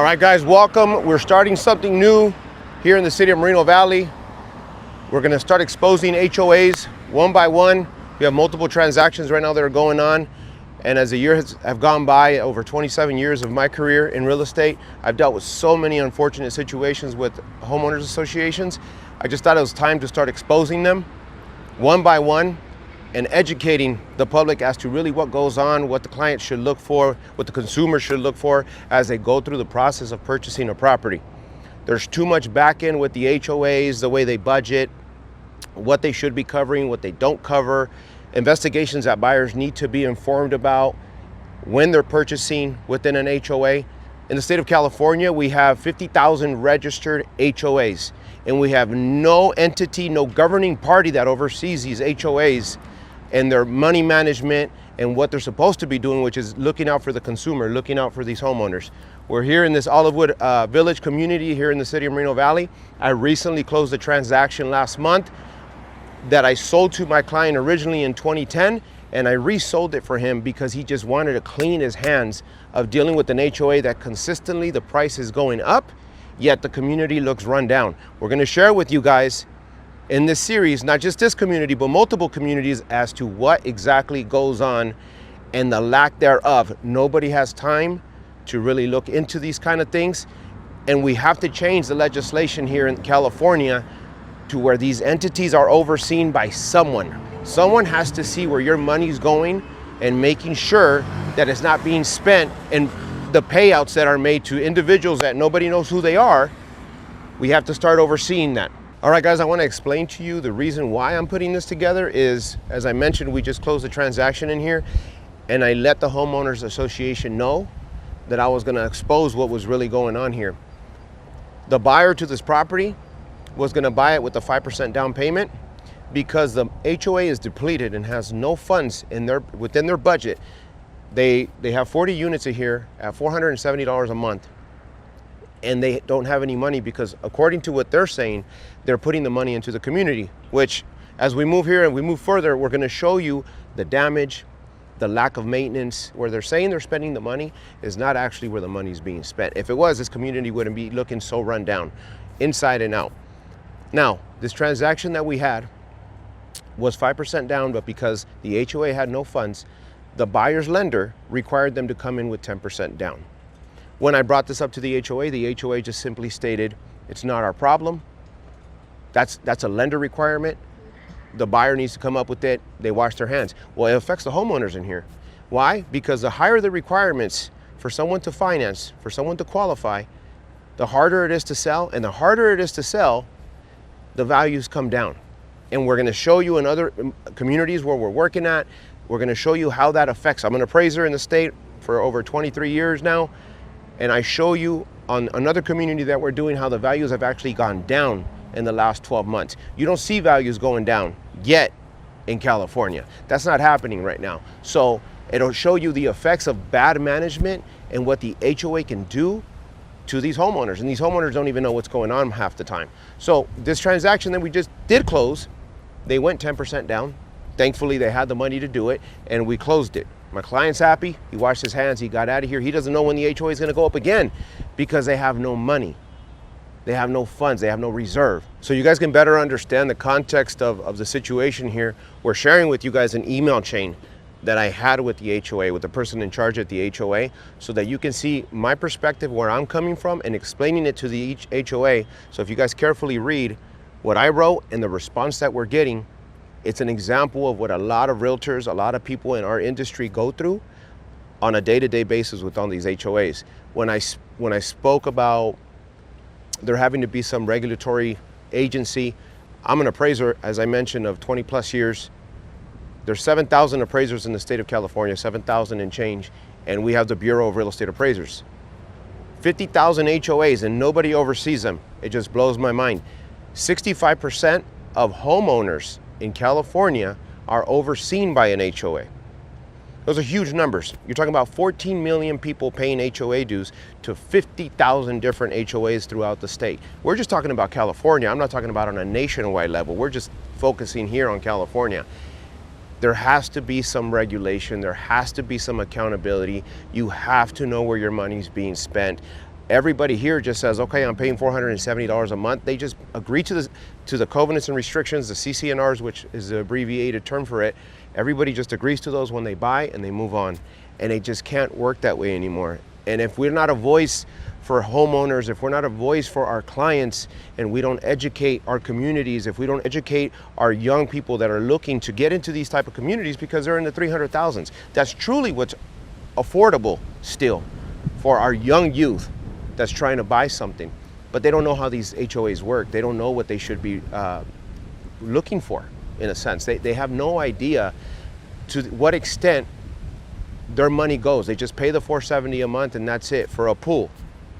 right, guys, welcome. We're starting something new here in the city of Moreno Valley. We're going to start exposing HOAs one by one. We have multiple transactions right now that are going on. And as the years have gone by, over 27 years of my career in real estate, I've dealt with so many unfortunate situations with homeowners associations. I just thought it was time to start exposing them one by one and educating the public as to really what goes on, what the client should look for, what the consumer should look for as they go through the process of purchasing a property. There's too much back end with the HOAs, the way they budget, what they should be covering, what they don't cover, investigations that buyers need to be informed about when they're purchasing within an HOA. In the state of California, we have 50,000 registered HOAs, and we have no entity, no governing party that oversees these HOAs and their money management and what they're supposed to be doing, which is looking out for the consumer, looking out for these homeowners. We're here in this Olivewood Village community here in the city of Moreno Valley. I recently closed a transaction last month that I sold to my client originally in 2010, and I resold it for him because he just wanted to clean his hands of dealing with an HOA that consistently the price is going up, yet the community looks run down. We're gonna share with you guys in this series, not just this community, but multiple communities, as to what exactly goes on and the lack thereof. Nobody has time to really look into these kind of things, and we have to change the legislation here in California to where these entities are overseen by someone. Someone has to see where your money's going and making sure that it's not being spent, and the payouts that are made to individuals that nobody knows who they are, we have to start overseeing that. All right, guys, I want to explain to you the reason why I'm putting this together is, as I mentioned, we just closed a transaction in here, and I let the homeowners association know that I was going to expose what was really going on here. The buyer to this property was going to buy it with a 5% down payment because the HOA is depleted and has no funds within their budget. They have 40 units here at $470 a month, and they don't have any money because, according to what they're saying, they're putting the money into the community, which, as we move here and we move further, we're going to show you the damage, the lack of maintenance. Where they're saying they're spending the money is not actually where the money's being spent. If it was, this community wouldn't be looking so run down, inside and out. Now, this transaction that we had was 5% down, but because the HOA had no funds, the buyer's lender required them to come in with 10% down. When I brought this up to the HOA just simply stated, it's not our problem. That's a lender requirement. The buyer needs to come up with it. They wash their hands. Well, it affects the homeowners in here. Why? Because the higher the requirements for someone to finance, for someone to qualify, the harder it is to sell, and the harder it is to sell, the values come down. And we're gonna show you in other communities where we're working at, we're gonna show you how that affects. I'm an appraiser in the state for over 23 years now, and I show you on another community that we're doing how the values have actually gone down in the last 12 months. You don't see values going down yet in California. That's not happening right now. So it'll show you the effects of bad management and what the HOA can do to these homeowners, and these homeowners don't even know what's going on half the time. So this transaction that we just did close, they went 10% down. Thankfully, they had the money to do it, and we closed it. My client's happy. He washed his hands. He got out of here. He doesn't know when the HOA is going to go up again because they have no money. They have no funds. They have no reserve. So you guys can better understand the context of the situation here. We're sharing with you guys an email chain that I had with the HOA, with the person in charge at the HOA, so that you can see my perspective, where I'm coming from, and explaining it to the HOA. So if you guys carefully read what I wrote and the response that we're getting, it's an example of what a lot of realtors, a lot of people in our industry go through on a day-to-day basis with all these HOAs. When I spoke about there having to be some regulatory agency, I'm an appraiser, as I mentioned, of 20 plus years. There's 7,000 appraisers in the state of California, 7,000 and change, and we have the Bureau of Real Estate Appraisers. 50,000 HOAs, and nobody oversees them. It just blows my mind. 65% of homeowners in California are overseen by an HOA. Those are huge numbers. You're talking about 14 million people paying HOA dues to 50,000 different HOAs throughout the state. We're just talking about California. I'm not talking about on a nationwide level. We're just focusing here on California. There has to be some regulation. There has to be some accountability. You have to know where your money's being spent. everybody here just says, okay, I'm paying $470 a month. They just agree to the covenants and restrictions, the CC&Rs, which is the abbreviated term for it. Everybody just agrees to those when they buy and they move on. And it just can't work that way anymore. And if we're not a voice for homeowners, if we're not a voice for our clients, and we don't educate our communities, if we don't educate our young people that are looking to get into these type of communities because they're in the 300,000s, that's truly what's affordable still for our young youth that's trying to buy something. But they don't know how these HOAs work. They don't know what they should be looking for, in a sense. They have no idea to what extent their money goes. They just pay the $470 a month and that's it for a pool.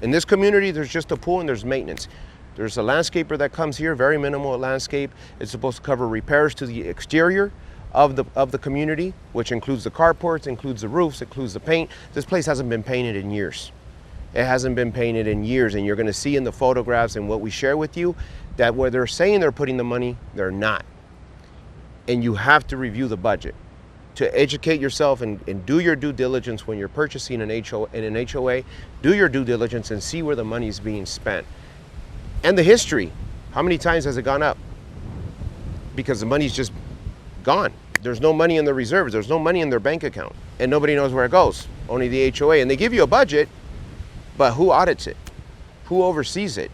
In this community, there's just a pool and there's maintenance. There's a landscaper that comes here, very minimal landscape. It's supposed to cover repairs to the exterior of the community, which includes the carports, includes the roofs, includes the paint. This place hasn't been painted in years. It hasn't been painted in years, and you're gonna see in the photographs and what we share with you that where they're saying they're putting the money, they're not. And you have to review the budget to educate yourself and do your due diligence when you're purchasing an HOA. Do your due diligence and see where the money is being spent. And the history, how many times has it gone up? Because the money's just gone. There's no money in the reserves, there's no money in their bank account, and nobody knows where it goes, only the HOA. And they give you a budget, but who audits it? Who oversees it?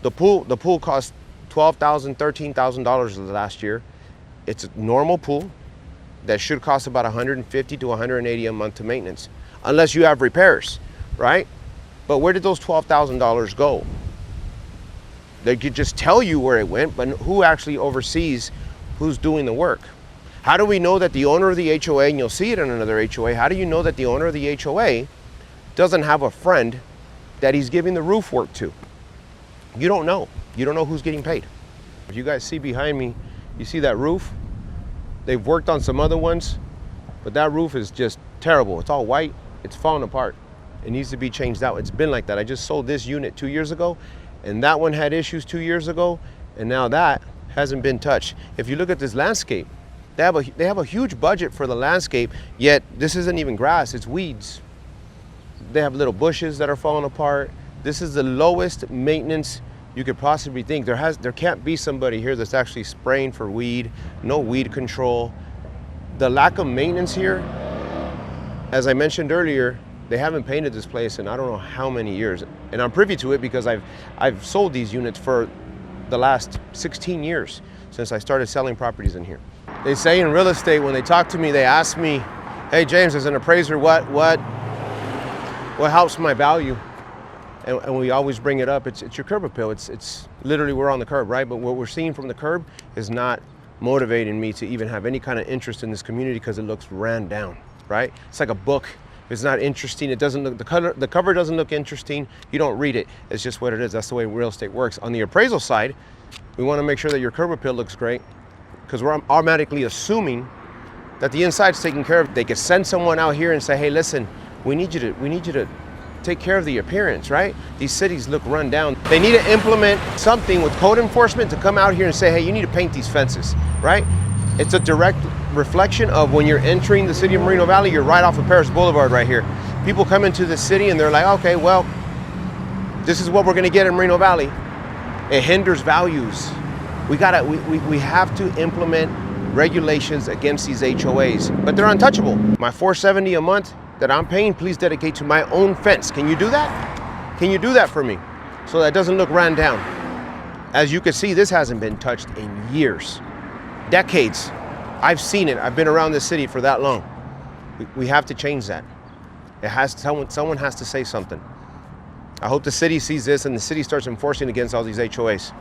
The pool cost $12,000, $13,000 last year. It's a normal pool that should cost about $150 to $180 a month to maintenance, unless you have repairs, right? But where did those $12,000 go? They could just tell you where it went, but who actually oversees who's doing the work? How do we know that the owner of the HOA, and you'll see it in another HOA, how do you know that the owner of the HOA doesn't have a friend that he's giving the roof work to? You don't know. You don't know who's getting paid. If you guys see behind me, you see that roof? They've worked on some other ones, but that roof is just terrible. It's all white, it's falling apart. It needs to be changed out. It's been like that. I just sold this unit 2 years ago, and that one had issues 2 years ago, and now that hasn't been touched. If you look at this landscape, they have a huge budget for the landscape, yet this isn't even grass, it's weeds. They have little bushes that are falling apart. This is the lowest maintenance you could possibly think. There can't be somebody here that's actually spraying for weed, no weed control. The lack of maintenance here, as I mentioned earlier, they haven't painted this place in I don't know how many years. And I'm privy to it because I've sold these units for the last 16 years since I started selling properties in here. They say in real estate, when they talk to me, they ask me, hey James, as an appraiser, what helps my value? And we always bring it up, it's your curb appeal. It's literally, we're on the curb, right? But what we're seeing from the curb is not motivating me to even have any kind of interest in this community because it looks ran down, right? It's like a book. If it's not interesting, it doesn't look, the cover doesn't look interesting, you don't read it. It's just what it is. That's the way real estate works. On the appraisal side, we want to make sure that your curb appeal looks great because we're automatically assuming that the inside's taken care of. They could send someone out here and say, hey, listen, we need you to take care of the appearance, right? These cities look run down. They need to implement something with code enforcement to come out here and say, hey, you need to paint these fences, right? It's a direct reflection of when you're entering the city of Moreno Valley, you're right off of Paris Boulevard right here. People come into the city and they're like, okay, well, this is what we're gonna get in Moreno Valley. It hinders values. We have to implement regulations against these HOAs, but they're untouchable. My $470 a month that I'm paying, please dedicate to my own fence. Can you do that? Can you do that for me? So that doesn't look ran down. As you can see, this hasn't been touched in years, decades. I've seen it. I've been around this city for that long. We have to change that. Someone has to say something. I hope the city sees this and the city starts enforcing against all these HOAs.